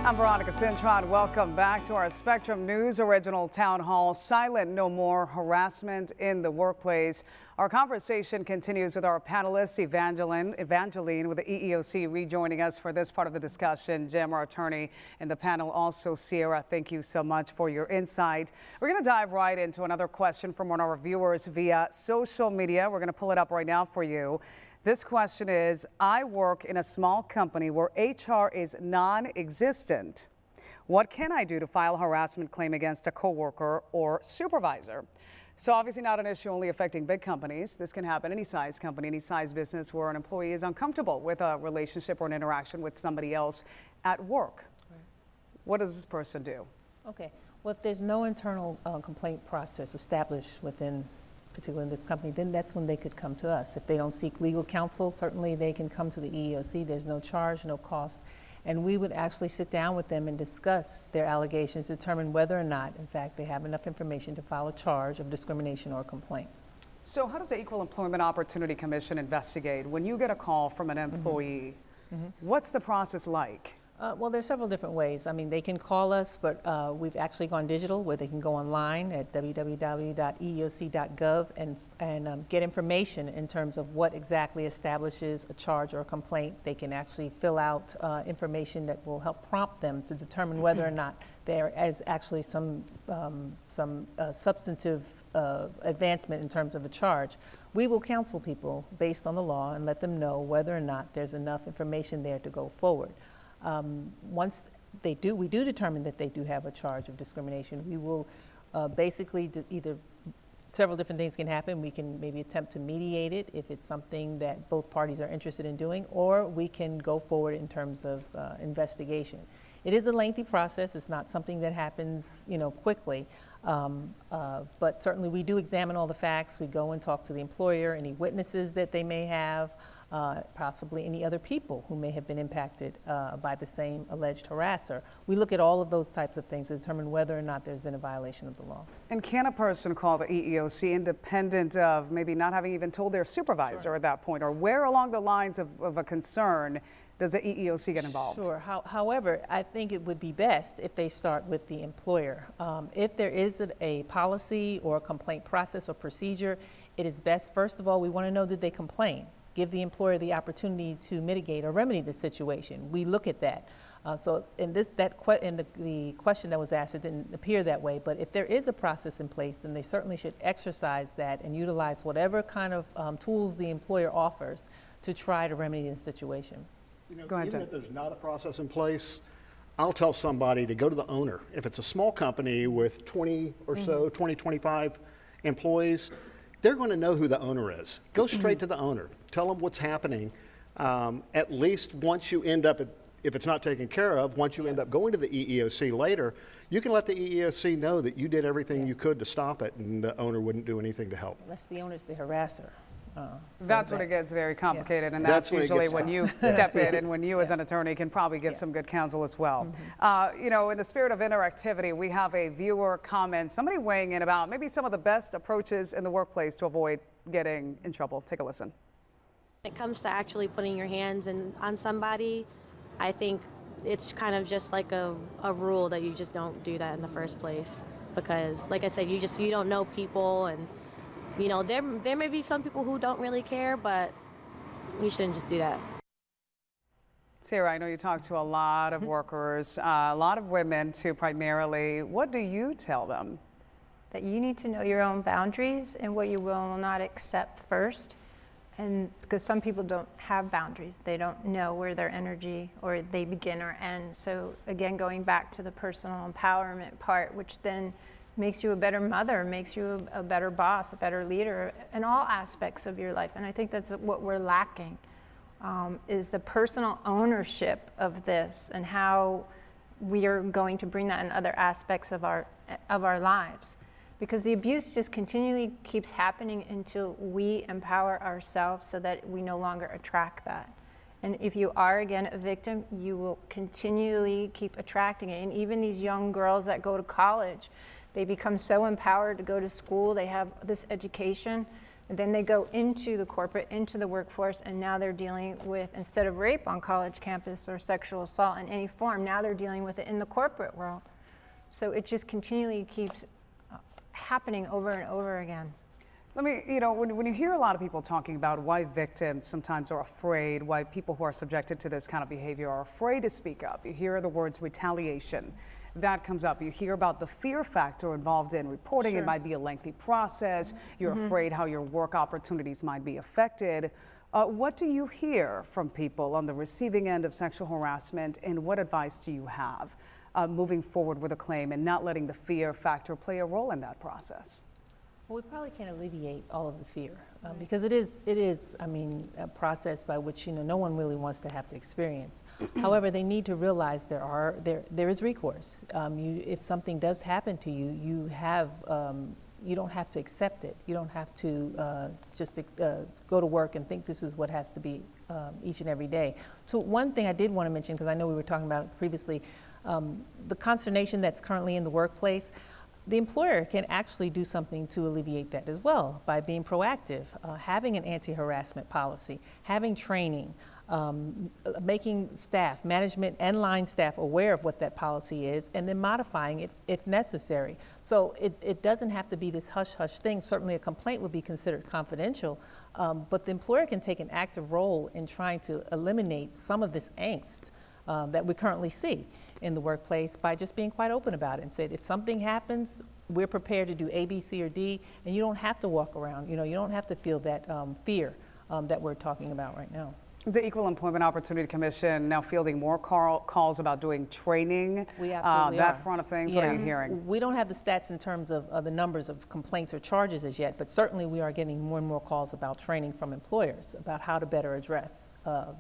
I'm Veronica Cintron. Welcome back to our Spectrum News Original Town Hall. Silent no more harassment in the workplace. Our conversation continues with our panelists, Evangeline with the EEOC rejoining us for this part of the discussion. Jim, our attorney in the panel, also Sierra. Thank you so much for your insight. We're going to dive right into another question from one of our viewers via social media. We're going to pull it up right now for you. This question is, I work in a small company where HR is non-existent. What can I do to file a harassment claim against a coworker or supervisor? So obviously not an issue only affecting big companies. This can happen any size company, any size business where an employee is uncomfortable with a relationship or an interaction with somebody else at work. Right. What does this person do? Okay. Well, if there's no internal complaint process established within particularly in this company, then that's when they could come to us. If they don't seek legal counsel, certainly they can come to the EEOC. There's no charge, no cost. And we would actually sit down with them and discuss their allegations, determine whether or not, in fact, they have enough information to file a charge of discrimination or complaint. So how does the Equal Employment Opportunity Commission investigate? When you get a call from an employee, what's the process like? Well, there's several different ways. I mean, they can call us, but we've actually gone digital where they can go online at www.eeoc.gov and get information in terms of what exactly establishes a charge or a complaint. They can actually fill out information that will help prompt them to determine whether or not there is actually some substantive advancement in terms of a charge. We will counsel people based on the law and let them know whether or not there's enough information there to go forward. Once we do determine that they do have a charge of discrimination, we will basically either several different things can happen. We can maybe attempt to mediate it if it's something that both parties are interested in doing, or we can go forward in terms of investigation. It is a lengthy process. It's not something that happens, quickly. But certainly we do examine all the facts. We go and talk to the employer, any witnesses that they may have, possibly any other people who may have been impacted by the same alleged harasser. We look at all of those types of things to determine whether or not there's been a violation of the law. And can a person call the EEOC independent of maybe not having even told their supervisor at that point? Or where along the lines of a concern does the EEOC get involved? Sure. However, I think it would be best if they start with the employer. If there is a policy or a complaint process or procedure, it is best, first of all, we want to know, did they complain? Give the employer the opportunity to mitigate or remedy the situation. We look at that. So in the question that was asked, it didn't appear that way, but if there is a process in place, then they certainly should exercise that and utilize whatever kind of tools the employer offers to try to remedy the situation. Go ahead, even if there's not a process in place, I'll tell somebody to go to the owner. If it's a small company with 20 or so, 20, 25 employees, they're going to know who the owner is. Go straight to the owner. Tell them what's happening. At least once you end up, if it's not taken care of, once you end up going to the EEOC later, you can let the EEOC know that you did everything you could to stop it, and the owner wouldn't do anything to help. Unless the owner's the harasser. That's when it gets very complicated, and that's usually when you step in and when you as an attorney can probably give some good counsel as well. In the spirit of interactivity, we have a viewer comment, somebody weighing in about maybe some of the best approaches in the workplace to avoid getting in trouble. Take a listen. When it comes to actually putting your hands on somebody, I think it's kind of just like a rule that you just don't do that in the first place, because like I said, you don't know people, and there may be some people who don't really care, but you shouldn't just do that. Sarah, I know you talk to a lot of workers, a lot of women too primarily. What do you tell them? That you need to know your own boundaries and what you will not accept first. And because some people don't have boundaries, they don't know where their energy or they begin or end. So again, going back to the personal empowerment part, which then makes you a better mother, makes you a better boss, a better leader in all aspects of your life. And I think that's what we're lacking, is the personal ownership of this and how we are going to bring that in other aspects of our lives. Because the abuse just continually keeps happening until we empower ourselves so that we no longer attract that. And if you are, again, a victim, you will continually keep attracting it. And even these young girls that go to college, they become so empowered to go to school, they have this education, And then they go into the corporate, into the workforce, and now they're dealing with, instead of rape on college campus or sexual assault in any form, now they're dealing with it in the corporate world. So it just continually keeps happening over and over again. Let me, you know, when you hear a lot of people talking about why victims sometimes are afraid, why people who are subjected to this kind of behavior are afraid to speak up, you hear the words retaliation. That comes up. You hear about the fear factor involved in reporting. Sure. It might be a lengthy process. You're afraid how your work opportunities might be affected. What do you hear from people on the receiving end of sexual harassment, and what advice do you have moving forward with a claim and not letting the fear factor play a role in that process? Well, we probably can't alleviate all of the fear because it is, I mean, a process by which, you know, no one really wants to have to experience. However, they need to realize there is recourse. If something does happen to you, you don't have to accept it. You don't have to just go to work and think this is what has to be each and every day. So one thing I did want to mention, because I know we were talking about it previously, the consternation that's currently in the workplace. The employer can actually do something to alleviate that as well by being proactive, having an anti-harassment policy, having training, making staff, management and line staff aware of what that policy is, and then modifying it if necessary. So it doesn't have to be this hush-hush thing. Certainly a complaint would be considered confidential, but the employer can take an active role in trying to eliminate some of this angst that we currently see in the workplace by just being quite open about it and said, if something happens, we're prepared to do A, B, C, or D, and you don't have to walk around, you know, you don't have to feel that fear that we're talking about right now. The Equal Employment Opportunity Commission now fielding more calls about doing training. We absolutely that are. front of things. Yeah. What are you hearing? We don't have the stats in terms of the numbers of complaints or charges as yet, but certainly we are getting more and more calls about training from employers about how to better address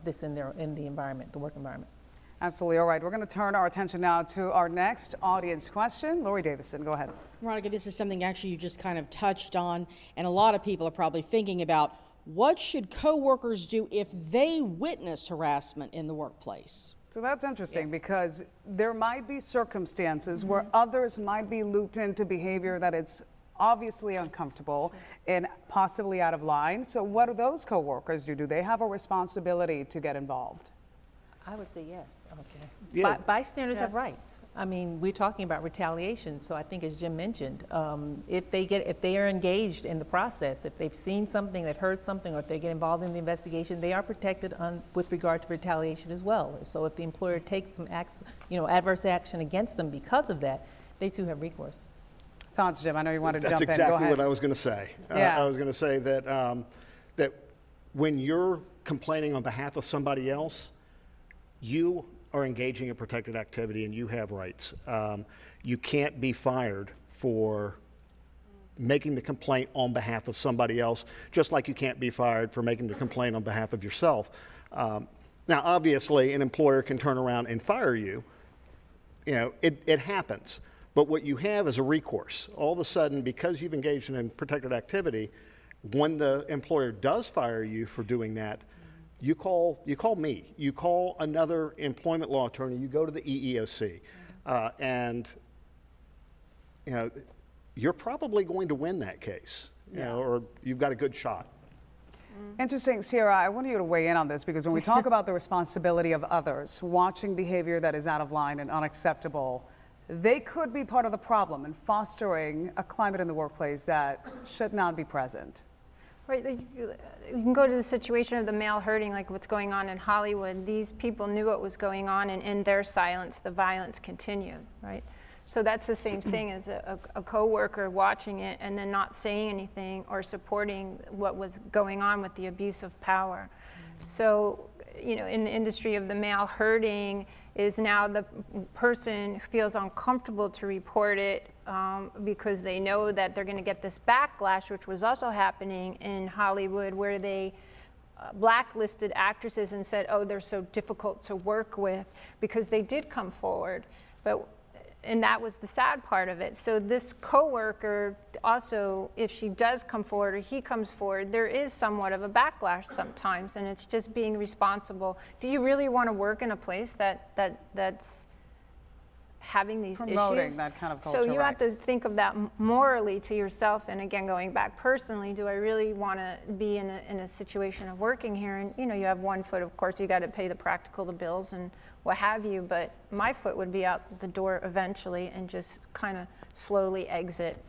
this in the environment, the work environment. Absolutely. All right, we're going to turn our attention now to our next audience question. Lori Davison, go ahead. Veronica, this is something actually you just kind of touched on, and a lot of people are probably thinking about what should coworkers do if they witness harassment in the workplace? So that's interesting because there might be circumstances where others might be looped into behavior that is obviously uncomfortable and possibly out of line. So what do those coworkers do? Do they have a responsibility to get involved? I would say yes. Okay. Yeah. Bystanders have rights. I mean, we're talking about retaliation, so I think, as Jim mentioned, if they are engaged in the process, if they've seen something, they've heard something, or if they get involved in the investigation, they are protected with regard to retaliation as well. So if the employer takes some adverse action against them because of that, they too have recourse. Thoughts, Jim? I know you wanted to jump in. That's Go exactly ahead. what I was going to say. Yeah. I was going to say that that when you're complaining on behalf of somebody else, you are engaging in protected activity and you have rights. You can't be fired for making the complaint on behalf of somebody else, just like you can't be fired for making the complaint on behalf of yourself. Now, obviously, an employer can turn around and fire you. You know, it happens. But what you have is a recourse. All of a sudden, because you've engaged in protected activity, when the employer does fire you for doing that, you call me, you call another employment law attorney, you go to the EEOC, and you know, you're probably going to win that case, you know, or you've got a good shot. Interesting, Sierra, I want you to weigh in on this because when we talk about the responsibility of others watching behavior that is out of line and unacceptable, they could be part of the problem in fostering a climate in the workplace that should not be present. Right, you can go to the situation of the male herding, like what's going on in Hollywood. These people knew what was going on, and in their silence, the violence continued, right? So that's the same thing as a coworker watching it and then not saying anything or supporting what was going on with the abuse of power. So, you know, in the industry of the male herding is now the person who feels uncomfortable to report it because they know that they're going to get this backlash, which was also happening in Hollywood, where they blacklisted actresses and said, oh, they're so difficult to work with, because they did come forward. And that was the sad part of it. So this coworker also, if she does come forward or he comes forward, there is somewhat of a backlash sometimes, and it's just being responsible. Do you really want to work in a place that's having these Promoting issues. that kind of culture, So you right. have to think of that morally to yourself. And again, going back personally, do I really want to be in a situation of working here? And you have one foot, of course, you got to pay the bills and what have you. But my foot would be out the door eventually and just kind of slowly exit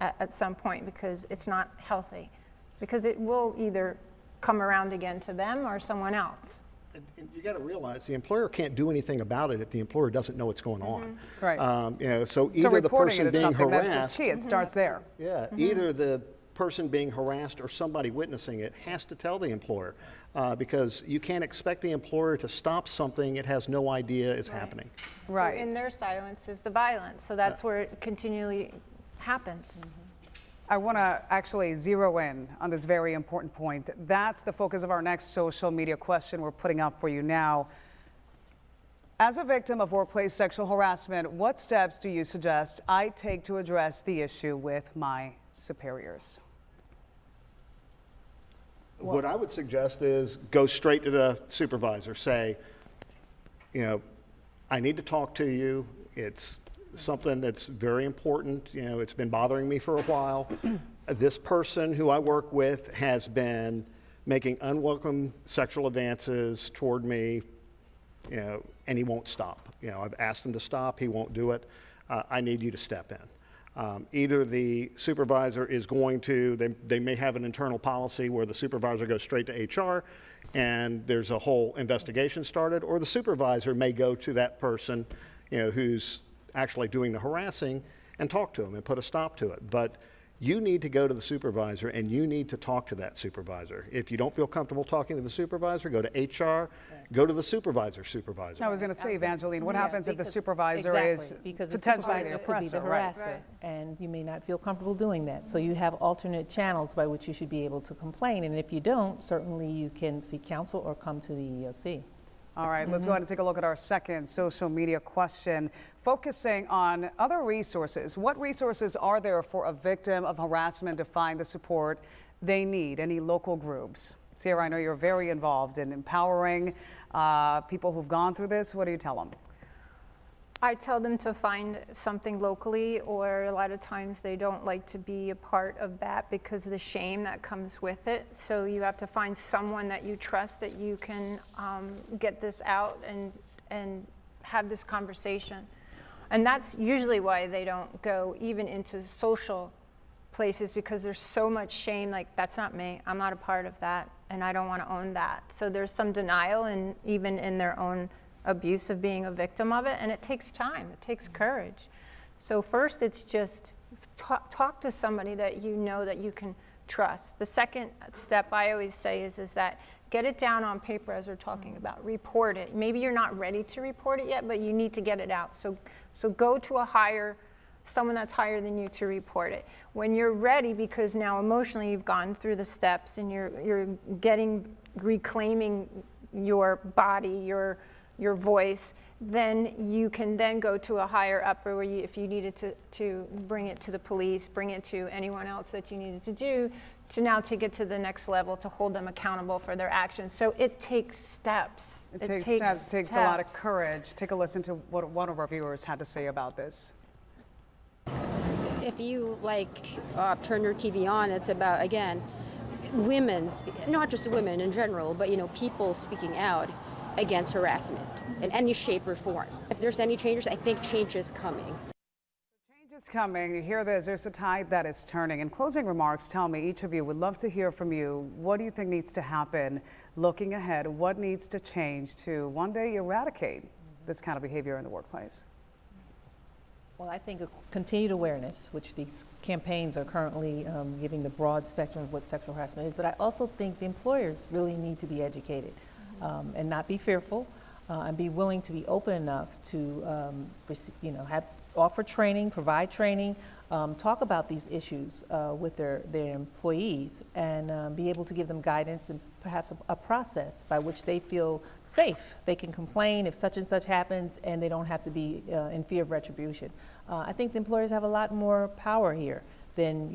at some point, because it's not healthy. Because it will either come around again to them or someone else. And you got to realize the employer can't do anything about it if the employer doesn't know what's going on. Right. So So either the reporting person it is being something that's harassed, key. It starts there. yeah, either the person being harassed or somebody witnessing it has to tell the employer, because you can't expect the employer to stop something it has no idea is happening. Right. So in their silence is the violence. So that's where it continually happens. I want to actually zero in on this very important point. That's the focus of our next social media question we're putting up for you now. As a victim of workplace sexual harassment, what steps do you suggest I take to address the issue with my superiors? What I would suggest is go straight to the supervisor. Say, I need to talk to you. It's something that's very important. It's been bothering me for a while. This person who I work with has been making unwelcome sexual advances toward me, and he won't stop. I've asked him to stop. He won't do it. I need you to step in. Either the supervisor is going to, they may have an internal policy where the supervisor goes straight to HR and there's a whole investigation started, or the supervisor may go to that person, who's actually doing the harassing and talk to them and put a stop to it. But you need to go to the supervisor and you need to talk to that supervisor. If you don't feel comfortable talking to the supervisor, go to HR, go to the supervisor's supervisor. I was going to say, Evangeline, what happens if the because- supervisor is exactly, because the potentially the supervisor could be the oppressor, right? harasser, and you may not feel comfortable doing that. So you have alternate channels by which you should be able to complain, and if you don't, certainly you can seek counsel or come to the EEOC. All right, let's go ahead and take a look at our second social media question, focusing on other resources. What resources are there for a victim of harassment to find the support they need? Any local groups? Sierra, I know you're very involved in empowering people who've gone through this. What do you tell them? I tell them to find something locally, or a lot of times they don't like to be a part of that because of the shame that comes with it. So you have to find someone that you trust, that you can get this out and have this conversation. And that's usually why they don't go even into social places, because there's so much shame, like, that's not me, I'm not a part of that, and I don't want to own that. So there's some denial, and even in their own abuse of being a victim of it, and it takes time, it takes courage. So first it's just talk to somebody that you know that you can trust. The second step I always say is that get it down on paper, as we're talking about, report it. Maybe you're not ready to report it yet, but you need to get it out. So go to someone that's higher than you to report it. When you're ready, because now emotionally you've gone through the steps and you're reclaiming your body, your voice, then you can then go to a higher upper where if you needed to bring it to the police, bring it to anyone else that you needed to do, to now take it to the next level, to hold them accountable for their actions. So it takes steps. It takes steps, takes a lot of courage. Take a listen to what one of our viewers had to say about this. If you turn your TV on, it's about, again, women, not just women in general, but people speaking out against harassment in any shape or form. If there's any changes, I think change is coming. Change is coming. You hear this, there's a tide that is turning. In closing remarks, tell me, each of you, would love to hear from you. What do you think needs to happen looking ahead? What needs to change to one day eradicate this kind of behavior in the workplace? Well, I think a continued awareness, which these campaigns are currently giving the broad spectrum of what sexual harassment is, but I also think the employers really need to be educated and not be fearful and be willing to be open enough to offer training, provide training, talk about these issues with their employees, and be able to give them guidance and perhaps a process by which they feel safe. They can complain if such and such happens, and they don't have to be in fear of retribution. I think the employers have a lot more power here than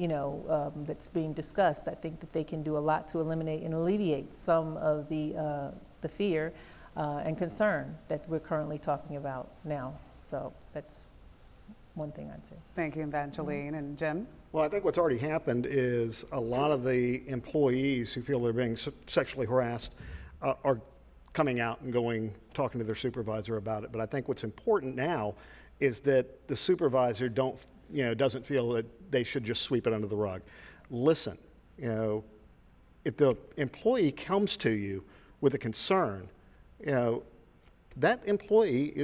that's being discussed. I think that they can do a lot to eliminate and alleviate some of the fear and concern that we're currently talking about now. So that's one thing I'd say. Thank you, Evangeline. And Jim? Well, I think what's already happened is a lot of the employees who feel they're being sexually harassed are coming out and talking to their supervisor about it. But I think what's important now is that the supervisor doesn't feel that they should just sweep it under the rug. Listen, if the employee comes to you with a concern, that employee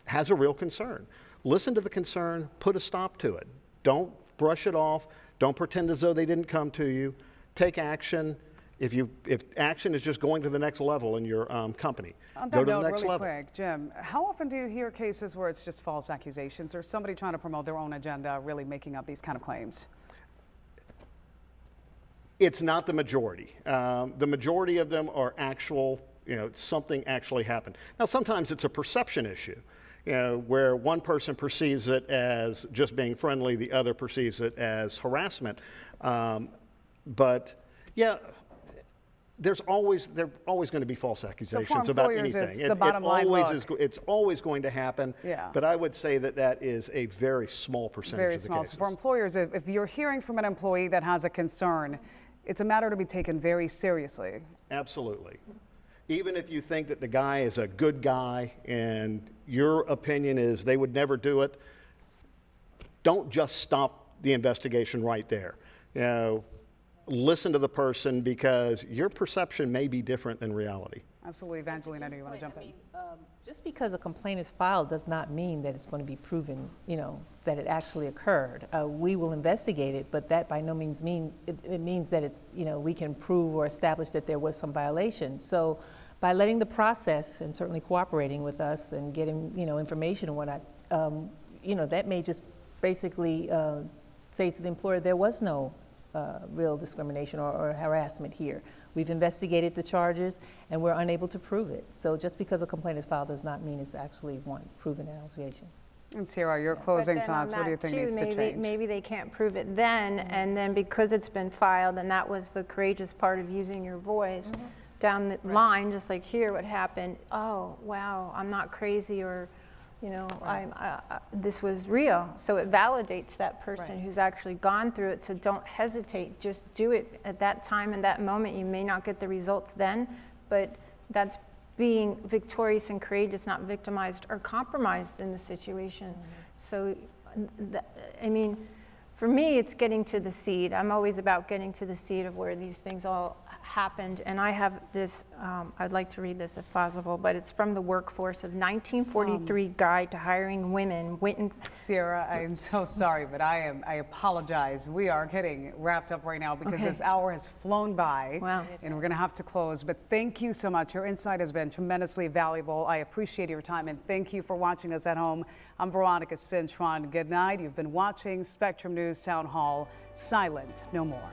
has a real concern. Listen to the concern, put a stop to it. Don't brush it off. Don't pretend as though they didn't come to you. Take action. If action is just going to the next level in your company, On go that to the note, next really level. quick, Jim, how often do you hear cases where it's just false accusations or somebody trying to promote their own agenda, really making up these kind of claims? It's not the majority. The majority of them are actual, something actually happened. Now, sometimes it's a perception issue, where one person perceives it as just being friendly, the other perceives it as harassment. But yeah, they're always going to be false accusations about employers, anything. it's the bottom line look. It's always going to happen. Yeah. But I would say that is a very small percentage Very of the small. cases. So for employers, if you're hearing from an employee that has a concern, it's a matter to be taken very seriously. Absolutely. Even if you think that the guy is a good guy and your opinion is they would never do it, don't just stop the investigation right there. Listen to the person, because your perception may be different than reality. Absolutely. Evangeline, I know you want to jump in. Just because a complaint is filed does not mean that it's going to be proven, that it actually occurred. We will investigate it, but that by no means it means that it's, we can prove or establish that there was some violation. So by letting the process and certainly cooperating with us and getting, information and whatnot, that may just basically say to the employer there was no real discrimination or harassment here. We've investigated the charges and we're unable to prove it. So just because a complaint is filed does not mean it's actually one proven allegation. And Sierra, your closing But then on thoughts, what do you that think too, needs to change? Maybe they can't prove it then, and then because it's been filed, and that was the courageous part of using your voice, down the line, just like here, what happened, oh, wow, I'm not crazy, or, this was real. So it validates that person who's actually gone through it, so don't hesitate, just do it at that time and that moment. You may not get the results then, but that's being victorious and courageous, not victimized or compromised in the situation. So, for me, it's getting to the seed. I'm always about getting to the seed of where these things all happened. And I have this, I'd like to read this if possible, but it's from the Workforce of 1943 Guide to Hiring Women. Sierra, I'm so sorry, but I apologize. We are getting wrapped up right now because this hour has flown by. Wow. And we're going to have to close. But thank you so much. Your insight has been tremendously valuable. I appreciate your time, and thank you for watching us at home. I'm Veronica Cintron. Good night. You've been watching Spectrum News Town Hall. Silent no more.